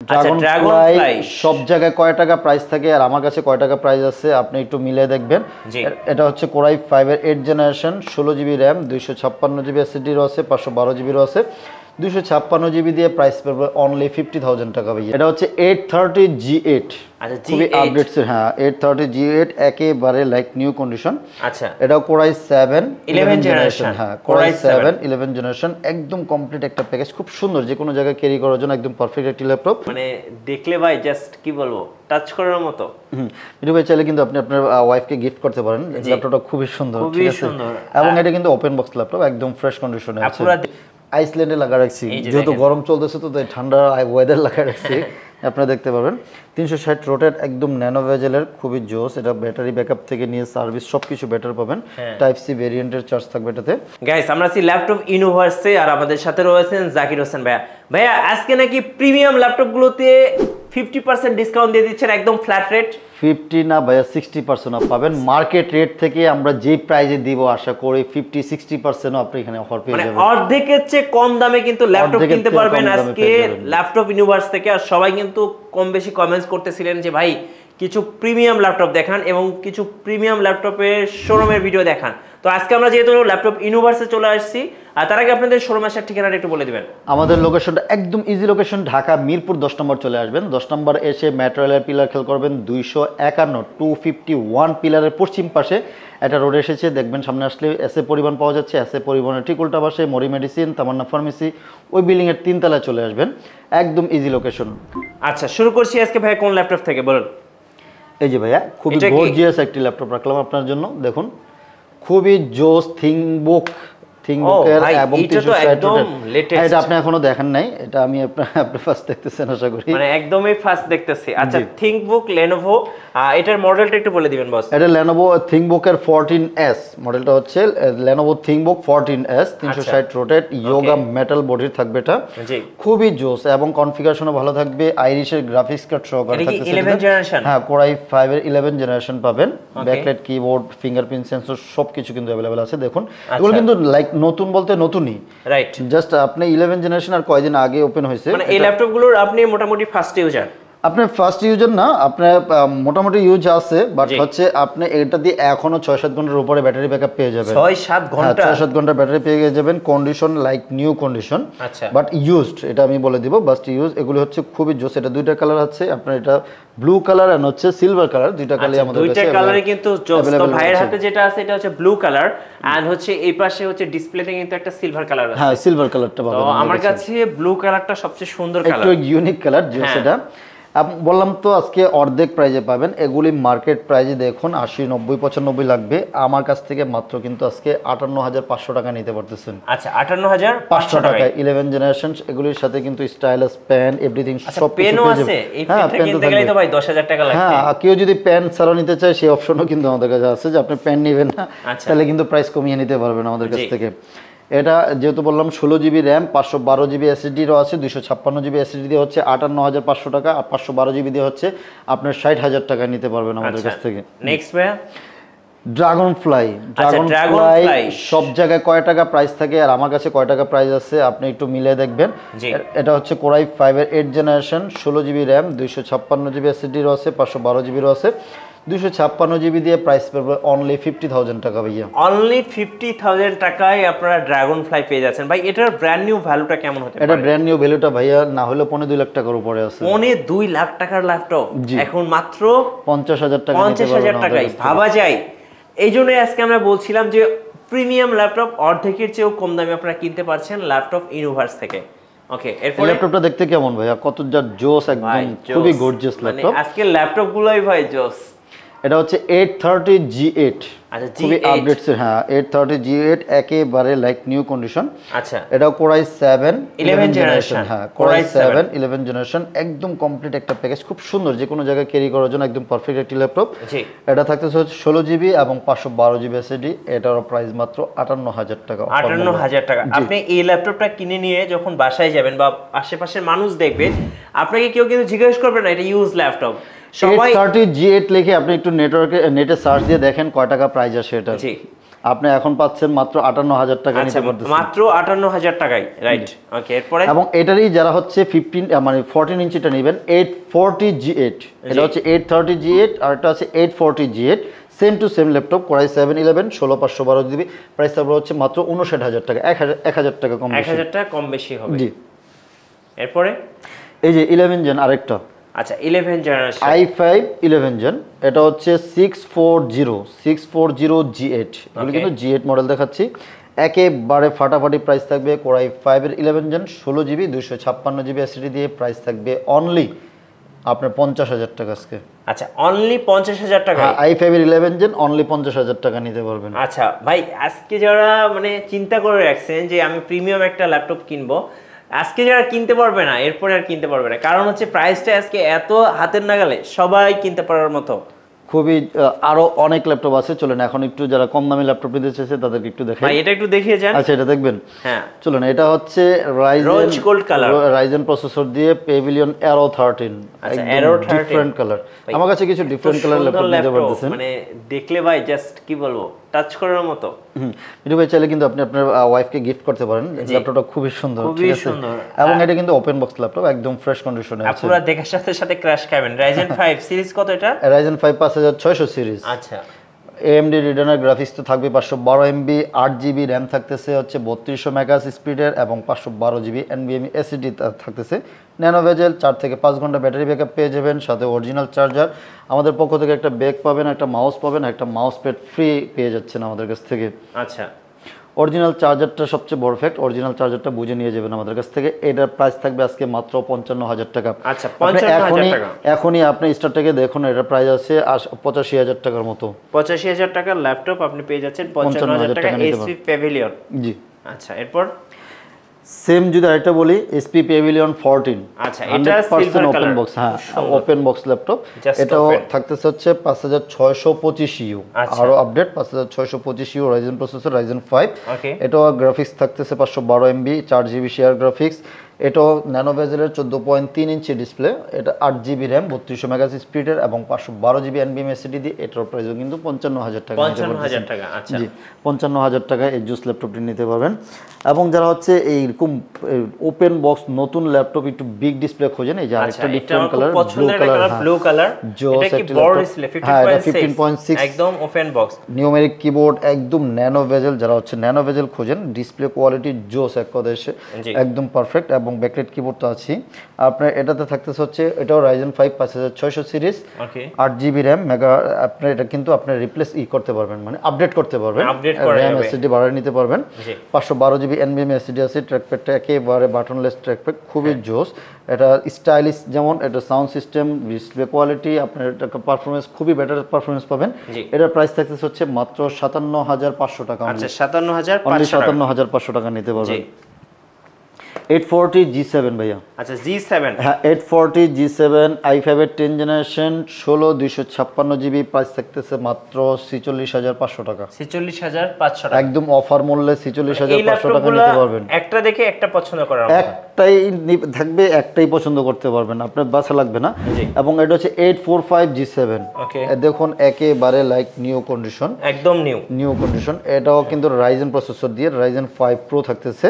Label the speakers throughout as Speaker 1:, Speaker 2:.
Speaker 1: Dragonfly সব জায়গায় কয় টাকা প্রাইস থাকে আর আমার কাছে কয় টাকা প্রাইস আছে আপনি একটু মিলে দেখবেন। এটা হচ্ছে কোরাই 5 এর 8 generation, 16 GB RAM, 256 GB SSD আছে, 512 জিবি আছে, 256 জিবি দিয়ে প্রাইস পড়বে অনলি 50,000 টাকা ভাই। এটা হচ্ছে 830 G8,
Speaker 2: আচ্ছা
Speaker 1: খুবই আপডেটস। হ্যাঁ 830 G8 একেবারে লাইক নিউ কন্ডিশন।
Speaker 2: আচ্ছা
Speaker 1: এটা কোরাই 7
Speaker 2: 11 জেনারেশন।
Speaker 1: হ্যাঁ কোরাই 7 11 জেনারেশন, একদম কমপ্লিট একটা প্যাকেজ, খুব সুন্দর, যে কোনো জায়গায় ক্যারি করার জন্য একদম পারফেক্ট একটি ল্যাপটপ।
Speaker 2: মানে দেখলে ভাই জাস্ট কি বলবো, টাচ করার মতো।
Speaker 1: ভিডিও ভাই চাইলে কিন্তু আপনি আপনার ওয়াইফকে গিফট করতে পারেন, ল্যাপটপটা খুবই সুন্দর, ঠিক আছে, এবং এটা কিন্তু ওপেন বক্স ল্যাপটপ, একদম ফ্রেশ কন্ডিশনে আছে। আইসল্যান্ডে লাগা রাখছি, যেহেতু গরম চলতেছে তো তাই ঠান্ডা ওয়েদার লাগা রাখছি। আপনারা দেখতে পাবেন 360 রোটেট, একদম ন্যানো ভেজেলের, খুবই জোস। এটা ব্যাটারি ব্যাকআপ থেকে নিয়ে সার্ভিস সবকিছু বেটার পাবেন। টাইপ সি ভেরিয়েন্টের চার্জ থাকবে এটাতে।
Speaker 2: গাইস আমরা আছি ল্যাপটপ ইউনিভার্সে, আর আমাদের সাথে রয়েছেন জাকির হোসেন ভাইয়া। ভাইয়া আজকে নাকি প্রিমিয়াম ল্যাপটপগুলোতে 50% ডিসকাউন্ট দিয়ে দিচ্ছেন, একদম ফ্ল্যাট রেট।
Speaker 1: 50 না ভাইয়া 60% অফ পাবেন। মার্কেট রেট থেকে আমরা যে প্রাইজে দিব আশা করি 50-60% আপনি এখানে অফার পেয়ে যাবেন।
Speaker 2: অর্ধেকের চেয়ে কম দামে কিন্তু ল্যাপটপ কিনতে পারবেন আজকে ল্যাপটপ ইউনিভার্স থেকে। আর সবাই কিন্তু কম বেশি কমেন্টস করতেছিলেন যে ভাই কিছু প্রিমিয়াম ল্যাপটপ দেখান এবং কিছু প্রিমিয়াম ল্যাপটপের শোরুমের ভিডিও দেখান। তো আজকে আমরা যেহেতু ল্যাপটপ ইউনিভার্সে চলে আসছি, আর তার আগে আপনাদের শোরুম আসার ঠিকানাটা একটু বলে দিবেন।
Speaker 1: আমাদের লোকেশনটা একদম ইজি লোকেশন, ঢাকা মিরপুর 10 নম্বর চলে আসবেন। 10 নম্বর এসে ম্যাটেরিয়ালের পিলার খেয়াল করবেন, 251 পিলারের পশ্চিম পাশে একটা রোড এসেছে, দেখবেন সামনে আসলে এসএ পরিবহন পাওয়া যাচ্ছে। এসএ পরিবহনের ঠিক উল্টা পাশে মরি মেডিসিন, তামান্না ফার্মেসি, ওই বিল্ডিং এর 3 তলায় চলে আসবেন, একদম ইজি লোকেশন।
Speaker 2: আচ্ছা শুরু করছি আজকে ভাই কোন ল্যাপটপ থেকে বলুন।
Speaker 1: এই যে ভাইয়া খুবই গর্জিয়াস একটি ল্যাপটপ রাখলাম আপনার জন্য, দেখুন খুবই জোস থিংকবুক, থিংকবুকের এবং 360 লেটেস্ট। এটা আপনি এখনো দেখেন নাই, এটা আমি আপনি ফার্স্ট দেখতেছেন আশা করি,
Speaker 2: মানে একদমই ফার্স্ট দেখতেছি। আচ্ছা থিংকবুক লেনোভো, এটার মডেলটা একটু বলে দিবেন বস।
Speaker 1: এটা লেনোভো থিংকবুকের 14S মডেলটা হচ্ছে, Lenovo ThinkBook 14S, 360 rotate, Yoga metal বডির থাকবে এটা, খুবই জোস এবং কনফিগারেশনও ভালো থাকবে। আইরিশের গ্রাফিক্স কার্ড সহকারে থাকতেছে।
Speaker 2: 11 জেনারেশন,
Speaker 1: হ্যাঁ কোরাই 5 এর 11 জেনারেশন পাবেন। ব্যাকলাইট কিবোর্ড, ফিঙ্গারপ্রিন্ট সেন্সর সবকিছু কিন্তু अवेलेबल আছে। দেখুন এগুলো কিন্তু লাইক নতুন বলতে নতুনই, রাইট, জাস্ট আপনি 11 জেনারেশন আর কয়দিন আগে ওপেন হয়েছে।
Speaker 2: মানে এই ল্যাপটপগুলোর আপনি মোটামুটি ফার্স্ট ইউজার?
Speaker 1: আপনার ফার্স্ট ইউজার না, আপনার মোটামুটি ইউজ আছে, বাট হচ্ছে আপনি এটা দিয়ে এখনো 6-7 ঘন্টার উপরে ব্যাটারি ব্যাকআপ পেয়ে যাবেন।
Speaker 2: 6-7 ঘন্টা?
Speaker 1: 6-7 ঘন্টা ব্যাটারি পেয়ে যাবেন, কন্ডিশন লাইক নিউ কন্ডিশন। আচ্ছা বাট ইউজড, এটা আমি বলে দিব, বাস্ট ইউজ। এগুলো হচ্ছে খুবই জোস। এটা দুইটা কালার আছে আপনার, এটা ব্লু কালার আর হচ্ছে সিলভার কালার, দুইটা কালারই আমাদের কাছে
Speaker 2: দুইটা কালারই কিন্তু জোস। তো ভাইয়ের হাতে যেটা আছে এটা হচ্ছে ব্লু কালার, এন্ড হচ্ছে এই পাশে হচ্ছে ডিসপ্লেতে কিন্তু একটা সিলভার কালার আছে।
Speaker 1: হ্যাঁ সিলভার কালারটা পাবেন।
Speaker 2: তো আমার কাছে ব্লু কালারটা সবচেয়ে সুন্দর কালার,
Speaker 1: একটু ইউনিক কালার জোস। এটা বললাম তো আজকে অর্ধেক প্রাইজে পাবেন। এগুলি মার্কেট প্রাইজে দেখুন 80, 90, 95 লাগবে, আমার কাছ থেকে মাত্র কিন্তু আজকে 58,500 টাকা নিতে পারতেছেন।
Speaker 2: আচ্ছা 58,500 টাকা
Speaker 1: 11 জেনারেশন। এগুলির সাথে কিন্তু স্টাইলাস পেন এভরিথিং সব
Speaker 2: পেনও আছে। এই পেনটা কিনতে গেলে তো ভাই 10,000 টাকা লাগবে।
Speaker 1: হ্যাঁ কেউ যদি পেন ছাড়া নিতে চায় সেই অপশনও কিন্তু আমাদের কাছে আছে, যে আপনি পেন নেবেন না তাহলে কিন্তু প্রাইস কমিয়ে নিতে পারবেন আমাদের কাছ থেকে। এটা যেহেতু বললাম 16 জিবি র্যাম, 512 জিবি এসএসডিরও আছে, 256 জিবি এসএসডি দিয়ে হচ্ছে 58,500 টাকা, আর 512 জিবি দিয়ে হচ্ছে আপনার 60,000 টাকা নিতে পারবেন আমাদের কাছ থেকে।
Speaker 2: নেক্সট ভাইয়া
Speaker 1: ড্রাগনফ্লাই। ড্রাগনফ্লাই সব জায়গায় কয় টাকা প্রাইস থাকে আর আমার কাছে কয় টাকা প্রাইস আছে আপনি একটু মিলে দেখবেন। এটা হচ্ছে কোরাই 5 এর 8 জেনারেশন, 16 জিবি র্যাম, 256 জিবি এসএসডিরও আছে, 512 জিবিরও আছে, 256 জিবি দিয়ে প্রাইস পড়বে অনলি 50,000 টাকা ভাইয়া।
Speaker 2: অনলি 50,000 টাকায় আপনারা ড্রাগনফ্লাই পেয়ে যাচ্ছেন। ভাই এটার ব্র্যান্ড নিউ ভ্যালুটা কেমন হতে পারে?
Speaker 1: এটা ব্র্যান্ড নিউ ভ্যালুটা ভাইয়া না হলে 2 লাখ টাকার উপরে আছে।
Speaker 2: 2 লাখ টাকার ল্যাপটপ এখন মাত্র
Speaker 1: 50,000 টাকা।
Speaker 2: 50,000 টাকায় ভাবা যায়। এই জন্যই আজকে আমরা বলছিলাম যে প্রিমিয়াম ল্যাপটপ অর্ধেকের চেয়েও কম দামে আপনারা কিনতে পারছেন ল্যাপটপ ইউনিভার্স থেকে। ওকে এরপর
Speaker 1: ল্যাপটপটা দেখতে কেমন ভাইয়া? কত যা জোস, একদম খুবই গর্জিয়াস ল্যাপটপ।
Speaker 2: আজকে ল্যাপটপ গুলোই ভাই জোস।
Speaker 1: এটা হচ্ছে 830 G8,
Speaker 2: আচ্ছা
Speaker 1: খুবই আপডেটস। হ্যাঁ 830 G8 একেবারে লাইক নিউ কন্ডিশন।
Speaker 2: আচ্ছা
Speaker 1: এটা কোরাই 7
Speaker 2: 11 জেনারেশন।
Speaker 1: হ্যাঁ কোরাই 7 11 জেনারেশন, একদম কমপ্লিট একটা প্যাকেজ, খুব সুন্দর, যে কোনো জায়গায় ক্যারি করার জন্য একদম পারফেক্ট একটি ল্যাপটপ।
Speaker 2: জি
Speaker 1: এটা থাকতেছে হচ্ছে 16 জিবি এবং 512 জিবি এসএসডি। এটার প্রাইস মাত্র 58,000 টাকা।
Speaker 2: 58,000 টাকা। আপনি এই ল্যাপটপটা কিনে নিয়ে যখন বাসায় যাবেন বা আশেপাশের মানুষ দেখবে, আপনাকে কেউ কিন্তু জিজ্ঞেস করবে না এটা ইউজ ল্যাপটপ।
Speaker 1: সবাই 830 G8 লিখে আপনি একটু নেটে সার্চ দিয়ে দেখেন কয় টাকা প্রাইস আসে এটা।
Speaker 2: জি
Speaker 1: আপনি এখন পাচ্ছেন মাত্র 58,000 টাকা নিতে পারতেছেন,
Speaker 2: মাত্র 58,000 টাকায়, রাইট? ওকে, এরপরে
Speaker 1: এবং এটারই যারা হচ্ছে 15 মানে 14 ইঞ্চিটা নেবেন 840 G8, এটা হচ্ছে 830 G8 আর এটা হচ্ছে 840 G8, same to same laptop, Core i7-11 16512 GB, price থাকবে হচ্ছে মাত্র 59,000 টাকা, 1000 টাকা কম,
Speaker 2: 1000 টাকা কম বেশি হবে।
Speaker 1: জি।
Speaker 2: এরপরে
Speaker 1: এই যে 11 জেন আরেকটা,
Speaker 2: আচ্ছা 11 জেনারেশন
Speaker 1: i5 11 জেন, এটা হচ্ছে 640 G8, এগুলো কিন্তু G8 মডেল দেখাচ্ছি, একেবারে ফাটাফাটি প্রাইস থাকবে। Core i5 এর 11 জেন 16 জিবি 256 জিবি এসএসডি দিয়ে প্রাইস থাকবে অনলি আপনার 50,000 টাকা আজকে।
Speaker 2: আচ্ছা অনলি 50,000 টাকা,
Speaker 1: i5 এর 11 জেন অনলি 50,000 টাকা নিতে পারবেন।
Speaker 2: আচ্ছা ভাই, আজকে যারা মানে চিন্তা করে রাখছেন যে আমি প্রিমিয়াম একটা ল্যাপটপ কিনবো, আজকে যারা কিনতে পারবে না এরপরে আর কিনতে পারবে না, কারণ হচ্ছে প্রাইসটা আজকে এত হাতের নাগালে, সবাই কিনতে পারার মতো।
Speaker 1: খুবই আরো অনেক ল্যাপটপ আছে, চলেন এখন একটু যারা কম দামি ল্যাপটপ নিতে চাইছে তাদেরকে একটু দেখাই।
Speaker 2: ভাই এটা একটু দেখিয়ে যান।
Speaker 1: আচ্ছা এটা দেখবেন,
Speaker 2: হ্যাঁ
Speaker 1: চলুন, এটা হচ্ছে রাইজেন প্রসেসর দিয়ে Pavilion Aero 13,
Speaker 2: আচ্ছা Aero 13
Speaker 1: ডিফারেন্ট কালার। আমার কাছে কিছু ডিফারেন্ট কালার ল্যাপটপ নিতে পারতেছেন,
Speaker 2: মানে দেখলে ভাই জাস্ট কি বলবো, টাচ করার মতো।
Speaker 1: এটা ভাই চাইলে কিন্তু আপনি আপনার ওয়াইফকে গিফট করতে পারেন, ল্যাপটপটা খুবই সুন্দর, ঠিক আছে, এবং এটা কিন্তু ওপেন বক্স ল্যাপটপ, একদম ফ্রেশ কন্ডিশনে আছে,
Speaker 2: আপনারা দেখার সাথে সাথে ক্র্যাশ খাবেন। Ryzen 5 সিরিজ কত এটা?
Speaker 1: Ryzen 5 5600 series.
Speaker 2: আচ্ছা
Speaker 1: AMD Retina গ্রাফিক্স তো থাকবে 512 MB, 8 GB র্যাম থাকতেছে হচ্ছে 3200 মেগাহার্জ স্পিডের, এবং 512 GB NVMe SSD থাকতেছে, ন্যানো ভেজেল, 4 থেকে 5 ঘন্টা ব্যাটারি ব্যাকআপ পেয়ে যাবেন, সাথে অরিজিনাল চার্জার, আমাদের পক্ষ থেকে একটা ব্যাগ পাবেন, একটা মাউস পাবেন, একটা মাউস প্যাড ফ্রি পেয়ে যাচ্ছেন আমাদের কাছ থেকে।
Speaker 2: আচ্ছা
Speaker 1: অরিজিনাল চার্জারটা সবচেয়ে পারফেক্ট, অরিজিনাল চার্জারটা বুঝে নিয়ে যাবেন আমাদের কাছ থেকে। এটার প্রাইস থাকবে আজকে মাত্র 55,000 টাকা।
Speaker 2: আচ্ছা 55,000 টাকা,
Speaker 1: এখনই আপনি স্টারটাকে দেখুন, এটার প্রাইস আছে 85,000 টাকার মতো।
Speaker 2: 85,000 টাকার ল্যাপটপ আপনি পেয়ে যাচ্ছেন 55,000 টাকা HP Pavilion।
Speaker 1: জি
Speaker 2: আচ্ছা এরপর
Speaker 1: সেম যদি আরেকটা বলি SP Pavilion 14,
Speaker 2: আচ্ছা এটা সিলভার কালার
Speaker 1: ওপেন বক্স, হ্যাঁ ওপেন বক্স ল্যাপটপ, এটাও থাকতেছে হচ্ছে 5625U, আরো update 5625U Ryzen processor, Ryzen 5, এটাও গ্রাফিক্স থাকতেছে 512 MB, 4 GB শেয়ার গ্রাফিক্স, এটাও ন্যানো ভেজেলের 14.3 ইঞ্চি ডিসপ্লে, এটা 8 GB র্যাম 3200 মেগাহার্জ স্পিডের, এবং 512 GB NVMe SSD দিয়ে, এটার প্রাইসও কিন্তু 55,000 টাকা।
Speaker 2: 55,000 টাকা, আচ্ছা
Speaker 1: জি 55,000 টাকায় এই জুস ল্যাপটপটি নিতে পারবেন। এবং যারা হচ্ছে এইরকম ওপেন বক্স নতুন ল্যাপটপ একটু বিগ ডিসপ্লে খোঁজেন, এই যে আরেকটা ডিফারেন্ট কালার
Speaker 2: ব্লু কালার, এটা কি বড় ডিসপ্লে 15.6 একদম ওপেন বক্স,
Speaker 1: নিউমেরিক কিবোর্ড, একদম ন্যানো ভেজেল, যারা হচ্ছে ন্যানো ভেজেল খোঁজেন, ডিসপ্লে কোয়ালিটি জোস এক কথায় এসে একদম পারফেক্ট, এবং ব্যাকলাইট কিবোর্ড তো আছে আপনার। এটাতে থাকতেছে হচ্ছে এটাও Ryzen 5 5600 series, 8 GB RAM mega, আপনার এটা কিন্তু আপনি রিপ্লেস করতে পারবেন, মানে আপডেট করতে পারবেন, র্যাম এসএসডি বাড়ায় নিতে পারবেন, 512 GB NVMe SSD আছে, ট্র্যাকপ্যাডটা একেবারে বাটনলেস ট্র্যাকপ্যাড, খুবই জোস, এটা স্টাইলিশ, যেমন এটা সাউন্ড সিস্টেম, ডিসপ্লে কোয়ালিটি, আপনার এটা পারফরমেন্স খুবই বেটার পারফরমেন্স পাবেন। এটার প্রাইস থাকতেছে হচ্ছে মাত্র 57,500 টাকা।
Speaker 2: আচ্ছা 57,500
Speaker 1: টাকা নিতে পারবেন। 840 G7 ভাইয়া,
Speaker 2: আচ্ছা G7,
Speaker 1: হ্যাঁ 840 G7 i5 এর 10 জেনারেশন 16 256 জিবি, প্রাইস থাকতেছে মাত্র 46,500 টাকা।
Speaker 2: 46,500 টাকা
Speaker 1: একদম অফার মূল্যে 46,500 টাকা নিতে পারবেন।
Speaker 2: একটা দেখে একটা পছন্দ করার মতো,
Speaker 1: একটাই থাকবে, একটাই পছন্দ করতে পারবেন, আপনার বাছা লাগবে না। এবং এটা হচ্ছে 845 G7, দেখুন একেবারে লাইক নিউ কন্ডিশন,
Speaker 2: একদম নিউ
Speaker 1: কন্ডিশন। এটাও কিন্তু Ryzen প্রসেসর দিয়ে, Ryzen 5 Pro থাকতেছে,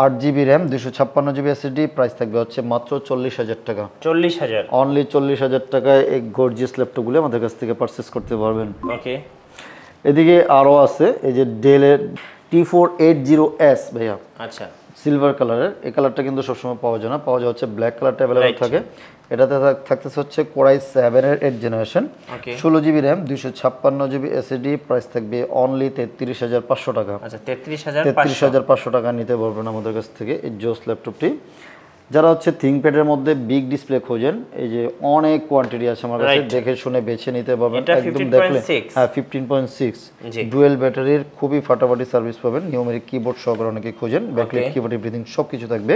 Speaker 1: 8 GB RAM 256 GB SSD, price থাকবে হচ্ছে মাত্র 40,000 টাকা।
Speaker 2: 40,000,
Speaker 1: অনলি 40,000 টাকায় এই গর্জিয়াস ল্যাপটপগুলো আমাদের কাছ থেকে পারচেজ করতে পারবেন।
Speaker 2: ওকে
Speaker 1: এদিকে আরো আছে, এই যে ডেলের T480S ভাইয়া, আচ্ছা সিলভার কালারের, এই কালারটা কিন্তু সবসময় পাওয়া যায় না, পাওয়া যায় হচ্ছে ব্ল্যাক কালারটা অ্যাভেলেবল থাকে। এটাতে থাকতেছে হচ্ছে Core i7 এর 8 generation, 16 GB RAM 256 GB SSD, price থাকবে অনলি 33,500 টাকা।
Speaker 2: আচ্ছা 33,500
Speaker 1: টাকা নিতে পারবেন আমাদের কাছ থেকে এই জোস ল্যাপটপটি। যারা হচ্ছে থিংকপ্যাডের মধ্যে বিগ ডিসপ্লে খোঁজেন, এই যে অনেক কোয়ান্টিটি আছে আমার কাছে, দেখে শুনে বেছে নিতে পারবেন। একদম দেখলে হ্যাঁ 15.6 ডুয়েল ব্যাটারির, খুবই ফাটাফাটি সার্ভিস পাবেন। নিউমেরিক কিবোর্ড সহকারে অনেকে খোঁজেন, ব্যাকলাইট কিবোর্ড এভরিথিং সবকিছু থাকবে।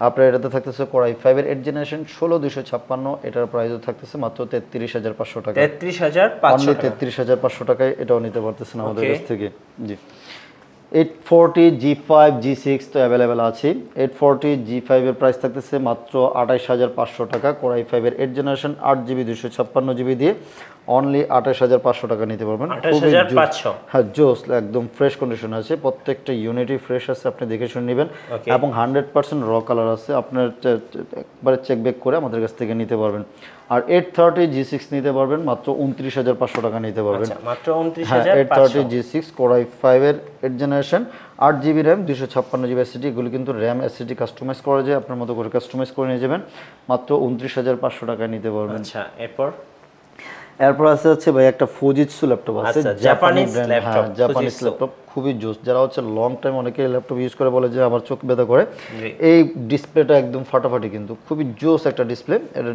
Speaker 1: আপনার এটাতে থাকতেছে Core i5 এর 8 জেনারেশন 16 256, এটার প্রাইসও থাকতেছে মাত্র 33,500 টাকা।
Speaker 2: 33,500
Speaker 1: টাকায় এটাও নিতে পারতেছেন আমাদের কাছ থেকে। জি 840 G5 G6 তো অ্যাভেলেবেল আছে। 840 G5 এর প্রাইস থাকতেছে মাত্র 28500 টাকা। কোরাই 5 এর 8 জেনারেশন 8GB 256GB দিয়ে অনলি 28500 টাকা নিতে পারবেন।
Speaker 2: 28500
Speaker 1: হ্যাঁ, জোস একদম ফ্রেশ কন্ডিশন আছে, প্রত্যেকটা ইউনিটই ফ্রেশ আছে, আপনি দেখে শুনে নেবেন এবং 100% র কালার আছে, আপনার একবারে চেক ব্যাক করে আমাদের কাছ থেকে নিতে পারবেন। আর 830 G6 নিতে পারবেন মাত্র 29500 টাকা নিতে পারবেন।
Speaker 2: আচ্ছা, মাত্র 29500।
Speaker 1: 830 G6 কোরাই 5 এর 8 generation 8GB RAM 256GB SSD, এগুলো কিন্তু RAM SSD কাস্টমাইজ করা যায়, আপনার মতো করে কাস্টমাইজ করে নিয়ে যাবেন, মাত্র 29500 টাকায় নিতে পারবেন।
Speaker 2: আচ্ছা,
Speaker 1: এরপর আছে হচ্ছে ভাই একটা ফুজিৎসু ল্যাপটপ আছে,
Speaker 2: জাপানিজ ল্যাপটপ,
Speaker 1: জাপানিজ ল্যাপটপ খুবই জোস। যারা হচ্ছে লং টাইম অনেকে ল্যাপটপ ইউজ করে বলে যে আমার চোখ ব্যথা করে, এই ডিসপ্লেটা একদম ফাটাফাটি, কিন্তু খুবই জোস একটা ডিসপ্লে। এটা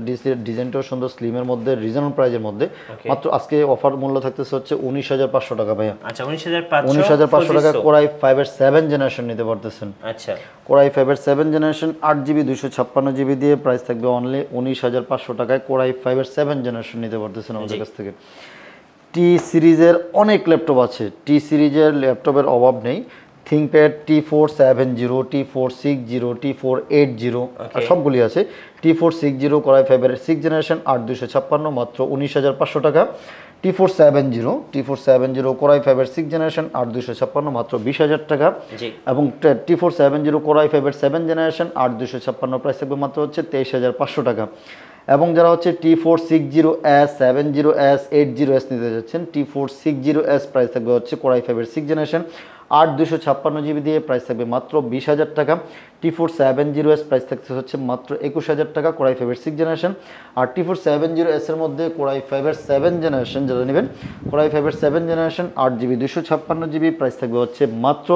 Speaker 1: ডিজাইনটাও সুন্দর, স্লিমের মধ্যে, রিজনেবল প্রাইজের মধ্যে। মাত্র আজকে অফার মূল্য থাকতেছে হচ্ছে 19500 টাকা ভাইয়া।
Speaker 2: আচ্ছা, 19500
Speaker 1: টাকা কোরাই 5 এর 7 জেনারেশন নিতে পারতেছেন।
Speaker 2: আচ্ছা,
Speaker 1: কোরাই 5 এর 7 জেনারেশন 8GB 256GB দিয়ে প্রাইস থাকবে অনলি 19500 টাকায়। কোরাই 5 এর 7 জেনারেশন নিতে পারতেছেন আমাদের কাছ থেকে। টি সিরিজের অনেক ল্যাপটপ আছে, টি সিরিজের ল্যাপটপের অভাব নেই। থিংকপ্যাড T470, T460, T480 সবগুলি আছে। T460 কোরাই 5 এর 6 জেনারেশন 8256 মাত্র 19500 টাকা। T470 কোরাই 5 এর 6 জেনারেশন 8256 মাত্র 20000 টাকা। এবং T470 কোরাই 5 এর 7 জেনারেশন 8256 প্রাইস থাকবে মাত্র হচ্ছে 23500 টাকা। এবং যারা হচ্ছে T460S, 70S, 80S নিতে যাচ্ছেন, T460S প্রাইস থাকবে হচ্ছে কোরাই 5 এর 6 জেনারেশন 8256GB দিয়ে প্রাইস থাকবে মাত্র 20000 টাকা। T470S প্রাইস থাকছে হচ্ছে মাত্র 21000 টাকা, কোরাই 5 এর 6 জেনারেশন। আর T470S এর মধ্যে কোরাই 5 এর 7 জেনারেশন যারা নেবেন, কোরাই 5 এর 7 জেনারেশন 8GB 256GB প্রাইস থাকবে হচ্ছে মাত্র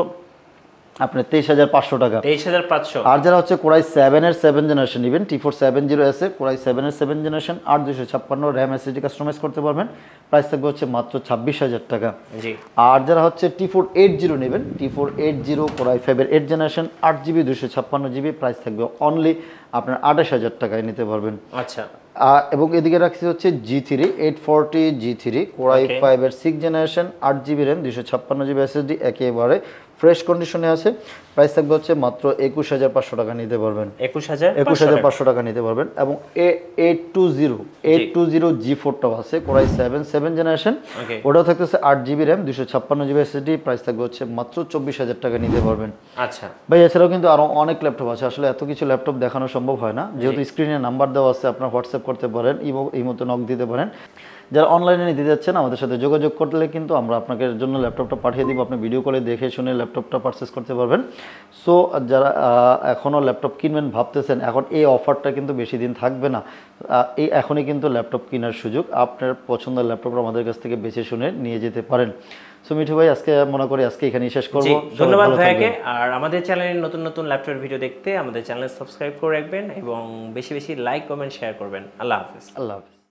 Speaker 1: আপনার 23500 টাকা।
Speaker 2: 23500।
Speaker 1: আর যারা হচ্ছে কোরাই 7 এর 7 জেনারেশন নেবেন, T470S এর কোরাই 7 এর 7 জেনারেশন 8256 RAM SSD কাস্টমাইজ করতে পারবেন, প্রাইস থাকবে হচ্ছে মাত্র 26000 টাকা। আর যারা হচ্ছে T480 নেবেন, T480 কোরাই 5 এর 8 জেনারেশন 8GB 256GB প্রাইস থাকবে অনলি আপনার 28000 টাকায় নিতে পারবেন।
Speaker 2: আচ্ছা,
Speaker 1: এবং এদিকে রাখছি হচ্ছে G3 840 G3 কোরাই 5 এর 6 generation 8GB RAM 256GB SSD একেবারে ফ্রেশ কন্ডিশনে আছে, প্রাইস থাকবে হচ্ছে মাত্র 21500 টাকা নিতে পারবেন। 21500 টাকা নিতে পারবেন। এবং A820 G4টাও আছে, কোরাই 7 জেনারেশন, ওটাও থাকতেছে 8GB RAM 256GB SSD, price থাকবে হচ্ছে মাত্র 24000 টাকা নিতে পারবেন।
Speaker 2: আচ্ছা
Speaker 1: ভাই, এছাড়াও কিন্তু আরো অনেক ল্যাপটপ আছে, আসলে এত কিছু ল্যাপটপ দেখানো সম্ভব হয় না, যেহেতু স্ক্রিনে নাম্বার দেওয়া আছে, আপনার হোয়াটসঅ্যাপ করতে পারেন, এই মতো নক দিতে পারেন। যারা অনলাইনে নিতে যাচ্ছেন আমাদের সাথে যোগাযোগ করলে কিন্তু আমরা আপনাদের জন্য ল্যাপটপটা পাঠিয়ে দিব, আপনি ভিডিও কলে দেখে শুনে ল্যাপটপটা পারচেস করতে পারবেন। সো যারা এখনও ল্যাপটপ কিনবেন ভাবতেছেন, এখন এই অফারটা কিন্তু বেশি দিন থাকবে না, এখনই কিন্তু ল্যাপটপ কেনার সুযোগ, আপনার পছন্দের ল্যাপটপটা আমাদের কাছ থেকে বেছে শুনে নিয়ে যেতে পারেন। সো মিঠু ভাই, আজকে মনে করি আজকে এখানেই শেষ করব।
Speaker 2: ধন্যবাদ ভাইয়াকে। আর আমাদের চ্যানেলে নতুন নতুন ল্যাপটপের ভিডিও দেখতে আমাদের চ্যানেল সাবস্ক্রাইব করে রাখবেন এবং বেশি বেশি লাইক, কমেন্ট, শেয়ার করবেন। আল্লাহ হাফেজ।
Speaker 1: আল্লাহ হাফেজ।